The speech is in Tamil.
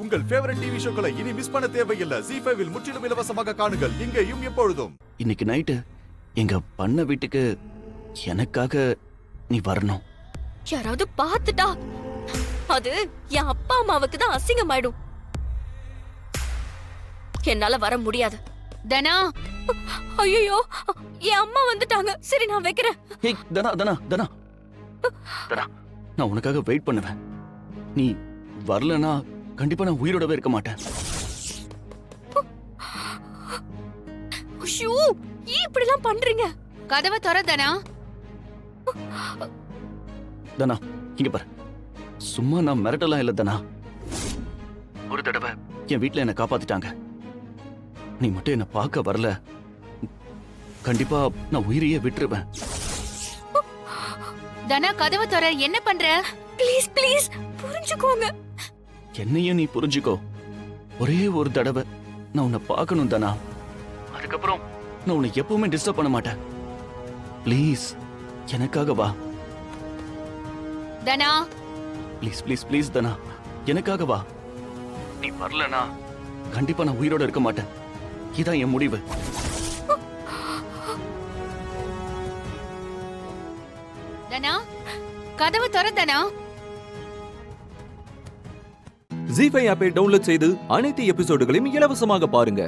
உங்கள் ஃபேவரட் டிவி ஷோக்களை இனி மிஸ் பண்ண தேவையில்லை. ZEE5 இல் முற்றிலும் இலவசமாக காணுங்கள், இங்கேயும் எப்பொழுதும். இன்னைக்கு நைட்டு எங்க பண்ண வீட்டுக்கு எனக்காக நீ வரணும். யாராவது பார்த்துட்டா அது என் அப்பா அம்மாவுக்கு தான் அசிங்கமாயிடும். என்னால வர முடியாது. தனா, ஐயோ, என் அம்மா வந்துட்டாங்க. சரி, நான் வைக்கிறேன். ஏய் தனா தனா தனா தனா, நான் உனக்காக வெயிட் பண்ணுவேன். நீ வரலனா கண்டிப்பா நான் உயிரோடவே இருக்க மாட்டேன். ஐயோ, ஏன் இப்படி எல்லாம் பண்றீங்க? கதவை திற தனா. தனா இங்க பாரு, சும்மா நான் மிரட்டலாம் இல்ல தனா. ஒரு தடவை என் வீட்டுல என்ன காப்பாத்திட்டாங்க. நீ மட்டும் என்ன பார்க்க வரல, கண்டிப்பா நான் உயிரையே விட்டுருவேன். தனா, கதவை திற. என்ன பண்ற? ப்ளீஸ் ப்ளீஸ் புரிஞ்சுக்கோங்க. என்னையும் நீ புரிஞ்சுக்கோ. ஒரே ஒரு தடவை நான் உன்னை பார்க்கணும் தனா. அதுக்கப்புறம் நான் உன்னை எப்பவுமே டிஸ்டர்ப் பண்ண மாட்டேன். ப்ளீஸ் எனக்காக வா. தனா, ப்ளீஸ் ப்ளீஸ் ப்ளீஸ் தனா, எனக்காக வா. நீ வரலனா கண்டிப்பா நான் உயிரோட இருக்க மாட்டேன். இதான் என் முடிவு. தனா, கதவை திற தனா. ZEE5 ஆப்பை டவுன்லோட் செய்து அனைத்து எபிசோடுகளையும் இலவசமாக பாருங்க.